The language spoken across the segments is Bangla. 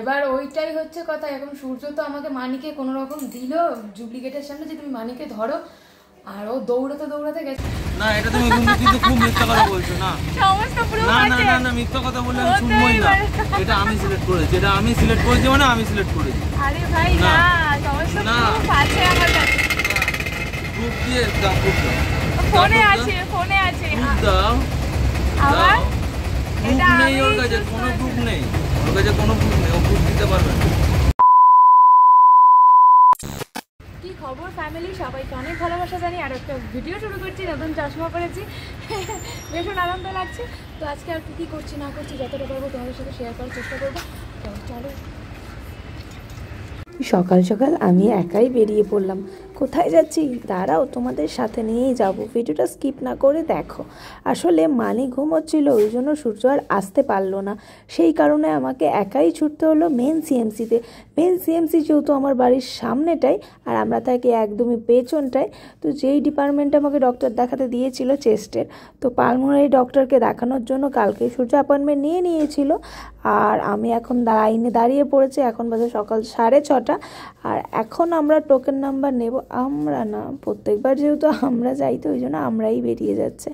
এবার ওইটাই হচ্ছে কথা। এখন সূর্য তো আমাকে মানিকে কোনো রকম দিল ডুপ্লিকেটের সামনে যে তুমি মানিকে ধরো, আর ও দৌড়াতে দৌড়াতে গেছে। না এটা তুমি কিন্তু খুব মিথ্যা কথা বলছো। না সমস্ত প্রুফ না আছে। না না মিথ্যা কথা বললে আমি শুনবোই না। এটা আমি সিলেক্ট করেছি, এটা আমি সিলেক্ট করেছি, মানে আমি সিলেক্ট করেছি। আরে ভাই না, সমস্ত প্রুফ আছে আমার কাছে। প্রুফ দিয়ে দাও, প্রুফ দাও। ফোনে আছে, ফোনে আছে। প্রুফ দাও। আবার এটা নেই ওর কাছে, কোনো প্রুফ নেই ওর কাছে, কোনো প্রুফ নেই, ও প্রুফ দিতে পারবে না। কি খবর ফ্যামিলি, সবাইকে অনেক ভালোবাসা জানি। আর একটা ভিডিও শুরু করছি, নতুন চশমা পরেছি, ভীষণ আনন্দ লাগছে। তো আজকে আর কী করছি না করছি যতটা পারবো তোমাদের সাথে শেয়ার করার চেষ্টা করবো। তো চলো। সকাল সকাল আমি একাই বেরিয়ে পড়লাম। কোথায় যাচ্ছি দাঁড়াও, তোমাদের সাথে নিয়েই যাব, ভিডিওটা স্কিপ না করে দেখো। আসলে মানি ঘুমোচ্ছিল, ওই জন্য সূর্য আর আসতে পারলো না, সেই কারণে আমাকে একাই ছুটতে হলো মেন সিএমসিতে। মেন সিএমসি যেহেতু আমার বাড়ির সামনেটাই, আর আমরা থাকি একদমই পেছনটায়। তো যেই ডিপার্টমেন্টে আমাকে ডক্টর দেখাতে দিয়েছিল চেস্টের, তো পালমোনারি ডক্টরকে দেখানোর জন্য কালকে সূর্য অ্যাপয়েন্টমেন্ট নিয়ে নিয়েছিল। আর আমি এখন লাইনে দাঁড়িয়ে পড়েছি, এখন বাজে সকাল 6:30। আর এখন আমরা টোকেন নাম্বার নেব। আমরা না, প্রত্যেকবার যেহেতু আমরা যাই তো ওই জন্য আমরাই বেরিয়ে যাচ্ছে।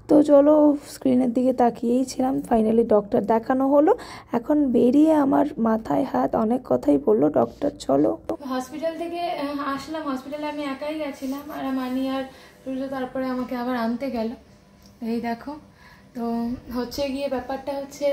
তো চলো, স্ক্রিনের দিকে তাকিয়েই ছিলাম, ফাইনালি ডক্টর দেখানো হলো। এখন বেরিয়ে আমার মাথায় হাত, অনেক কথাই বললো ডক্টর। চলো হসপিটাল থেকে আসলাম, হসপিটালে আমি একাই গেছিলাম, আর মানি আর সূর্য তারপরে আমাকে আবার আনতে গেল। এই দেখো, তো হচ্ছে গিয়ে ব্যাপারটা হচ্ছে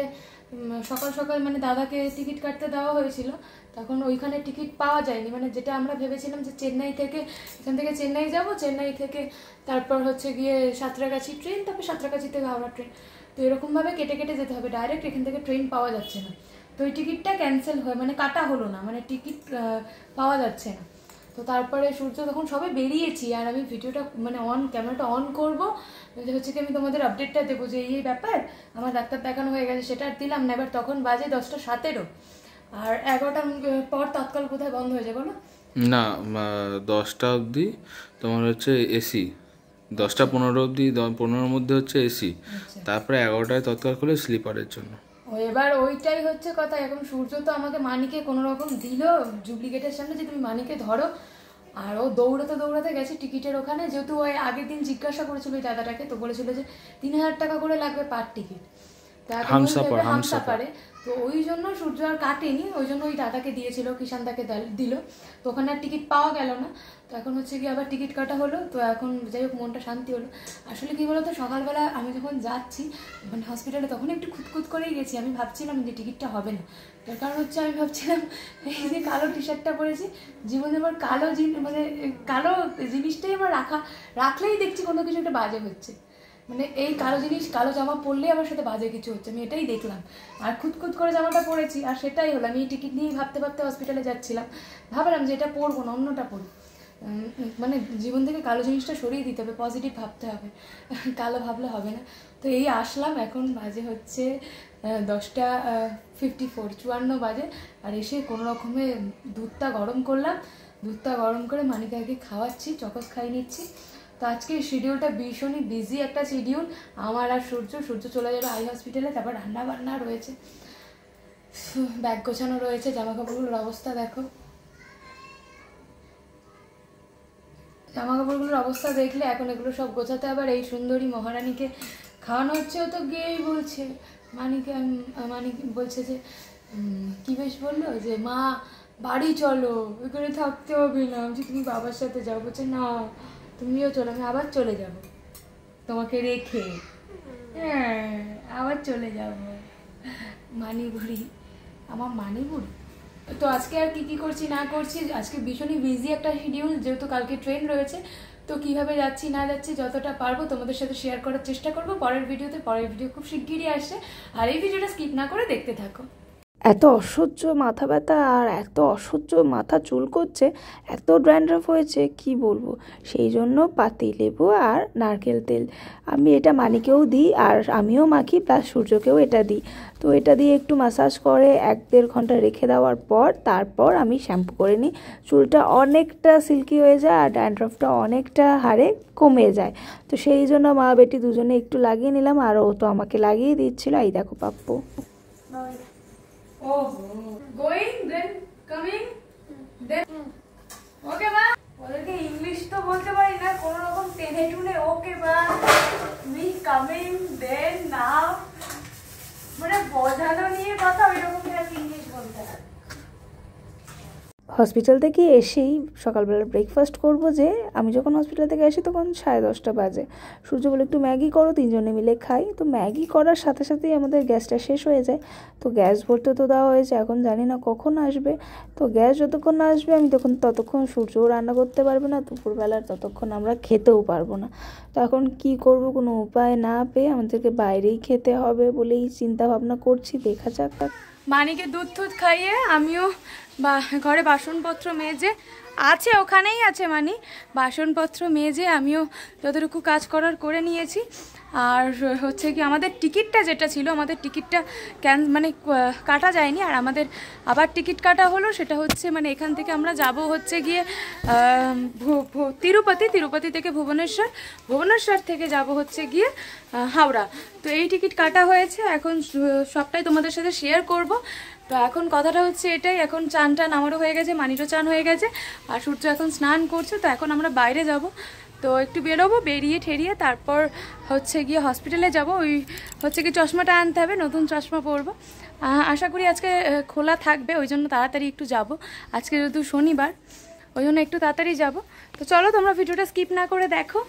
সকাল সকাল মানে দাদাকে টিকিট কাটতে দেওয়া হয়েছিল, তখন ওইখানে টিকিট পাওয়া যায়নি। মানে যেটা আমরা ভেবেছিলাম যে চেন্নাই থেকে, এখান থেকে চেন্নাই যাব, চেন্নাই থেকে তারপর হচ্ছে গিয়ে সাঁতরাগাছি ট্রেন, তারপর সাঁতরাগাছি থেকে হাওড়া ট্রেন, তো এরকমভাবে কেটে কেটে যেতে হবে, ডাইরেক্ট এখান থেকে ট্রেন পাওয়া যাচ্ছে না। তো ওই টিকিটটা ক্যান্সেল হয়, মানে কাটা হলো না, মানে টিকিট পাওয়া যাচ্ছে না। তো তারপরে সূর্য তখন সবে বেরিয়েছি, আর আমি ভিডিওটা মানে ক্যামেরাটা অন করবো, হচ্ছে কি আমি তোমাদের আপডেটটা দেবো যে এই ব্যাপার, আমার ডাক্তার দেখানো হয়ে গেছে, সেটা আর দিলাম না। এবার তখন বাজে 10:17, আর 11টার পর তৎকাল কোথায় বন্ধ হয়ে যায় বলো? না 10টা অবধি তোমার হচ্ছে এসি, 10টা 15 অবধি, 15-র মধ্যে হচ্ছে এসি, তারপরে 11টায় তৎকাল খুলে স্লিপারের জন্য। এবার ওইটাই হচ্ছে কথা। এখন সূর্য তো আমাকে মানিকে কোনো রকম দিল ডুপ্লিকেটের সামনে যে তুমি মানিকে ধরো, আর ও দৌড়াতে দৌড়াতে গেছে টিকিটের ওখানে। যেহেতু ওই আগের দিন জিজ্ঞাসা করেছিল ওই দাদাটাকে, তো বলেছিল যে 3000 টাকা করে লাগবে পার টিকিট, হামসাফারে। তো ওই জন্য সূর্য আর কাটেনি, ওই জন্য ওই দাদাকে দিয়েছিল, কিষানদাকে দিল। তো ওখানে আর টিকিট পাওয়া গেল না। তো এখন হচ্ছে কি আবার টিকিট কাটা হলো। তো এখন যাই হোক মনটা শান্তি হলো। আসলে কি বলতো, সকালবেলা আমি যখন যাচ্ছি মানে হসপিটালে, তখন একটু খুঁতখুত করেই গেছি। আমি ভাবছিলাম যে টিকিটটা হবে না, তার কারণ হচ্ছে আমি ভাবছিলাম এই যে কালো টি শার্টটা পরেছি, জীবনে আমার কালো মানে কালো জিনিসটাই আমার রাখলেই দেখছি কোনো কিছু একটা বাজে হচ্ছে। মানে এই কালো জিনিস, কালো জামা পরলেই আমার সাথে বাজে কিছু হচ্ছে, আমি এটাই দেখলাম। আর খুঁতখুত করে জামাটা পরেছি, আর সেটাই হলো। আমি এই টিকিট নিয়েই ভাবতে ভাবতে হসপিটালে যাচ্ছিলাম, ভাবলাম যে এটা পরবো না, অন্যটা পরি। মানে জীবন থেকে কালো জিনিসটা সরিয়ে দিতে হবে, পজিটিভ ভাবতে হবে, কালো ভাবলে হবে না। তো এই আসলাম, এখন বাজে হচ্ছে 10:54, 54 বাজে। আর এসে কোনো রকমে দুধটা গরম করলাম, দুধটা গরম করে মানিকাকে খাওয়াচ্ছি, চকস খাই নিচ্ছি। তো আজকে শিডিউলটা ভীষণই বিজি একটা শিডিউল আমার। আর সূর্য চলে যাবে আই হসপিটালে, তারপর রান্না বান্না রয়েছে, ব্যাগ গোছানো রয়েছে, জামা কাপড়গুলোর অবস্থা দেখো, জামা কাপড়গুলোর অবস্থা দেখলে এখন এগুলো সব গোছাতে। আবার এই সুন্দরী মহারানীকে খাওয়ানো হচ্ছে, ও তো গিয়েই বলছে মানিক বলছে যে কি বেশ বললো যে মা বাড়ি চলো, এখানে থাকতে হবে না, যে তুমি বাবার সাথে যাও। বলছে না তুমিও চলো, আমি আবার চলে যাব তোমাকে রেখে, হ্যাঁ আবার চলে যাব। মানি বুড়ি, আমার মানি বুড়ি। তো আজকে আর কি করছি না করছি, আজকে ভীষণই বিজি একটা শিডিউল, যেহেতু কালকে ট্রেন রয়েছে। তো কিভাবে যাচ্ছি না যাচ্ছি যতটা পারবো তোমাদের সাথে শেয়ার করার চেষ্টা করবো পরের ভিডিওতে। পরের ভিডিও খুব শিগগিরই আসছে, আর এই ভিডিওটা স্কিপ না করে দেখতে থাকো। এত অসহ্য মাথা ব্যথা আর এত অসহ্য মাথা চুল করছে, এত ড্যান্ড্রাফ হয়েছে কি বলবো। সেই জন্য পাতি লেবু আর নারকেল তেল আমি এটা মানিকেও দিই, আর আমিও মাখি, প্লাস সূর্যকেও এটা দিই। তো এটা দিয়ে একটু ম্যাসাজ করে 1-1.5 ঘন্টা রেখে দেওয়ার পর তারপর আমি শ্যাম্পু করে নিই। চুলটা অনেকটা সিল্কি হয়ে যায়, আর ড্যান্ড্রাফটা অনেকটা হারে কমে যায়। তো সেই জন্য মা বেটি দুজনে একটু লাগিয়ে নিলাম, আর ও তো আমাকে লাগিয়ে দিচ্ছিল। এই দেখো পাপ্পু, ও Oh, going then coming then okay বা ওদেরকে ইংলিশ তো বলতে পারি না কোনো রকম টেনে টুনে ওকে বা উই কামিং দেন নাও মানে বোঝানো নিয়ে কথা ওই রকম ইংলিশ বলতে হয়। হসপিটাল থেকে এসেই সকালবেলা ব্রেকফাস্ট করব, যে আমি যখন হসপিটাল থেকে আসি তখন 10:30 বাজে। সূর্য বলে একটু ম্যাগি করো, 3 জনে মিলে খাই। তো ম্যাগি করার সাথে সাথেই আমাদের গ্যাসটা শেষ হয়ে যায়। তো গ্যাস ভরতে তো দেওয়া হয়েছে, এখন জানি না কখন আসবে। তো গ্যাস যতক্ষণ না আসবে আমি ততক্ষণ সূর্যও রান্না করতে পারবে না, দুপুরবেলার ততক্ষণ আমরা খেতেও পারবো না। তো এখন কি করব, কোনো উপায় না পেয়ে আমাদেরকে বাইরেই খেতে হবে বলেই চিন্তা ভাবনা করছি, দেখা যাক। মানিকে দুধ টুধ খাইয়ে আমিও ঘরে বাসনপত্র মেজে আছে, ওখানেই আছে মানি, বাসনপত্র মেজে আমিও যতটুকু কাজ করার করে নিয়েছি। আর হচ্ছে কি আমাদের টিকিটটা যেটা ছিল, আমাদের টিকিটটা কাটা যায়নি, আর আমাদের আবার টিকিট কাটা হলো। সেটা হচ্ছে মানে এখান থেকে আমরা যাব হচ্ছে গিয়ে তিরুপতি থেকে ভুবনেশ্বর থেকে যাব হচ্ছে গিয়ে হাওড়া। তো এই টিকিট কাটা হয়েছে, এখন সবটাই তোমাদের সাথে শেয়ার করব। তো এখন কথাটা হচ্ছে এটাই, এখন চান আমারও হয়ে গেছে, মানিরও চান হয়ে গেছে, আর সূর্য এখন স্নান করছে। তো এখন আমরা বাইরে যাব, তো একটু বেরোবো, বেরিয়ে ঠেরিয়ে তারপর হচ্ছে গিয়ে হসপিটালে যাব। ওই হচ্ছে কি চশমাটা আনতে হবে, নতুন চশমা পরবো। আশা করি আজকে খোলা থাকবে, ওই জন্য তাড়াতাড়ি একটু যাব। আজকে যেহেতু শনিবার, ওই জন্য একটু তাড়াতাড়ি যাব। তো চলো তোমরা ভিডিওটা স্কিপ না করে দেখো।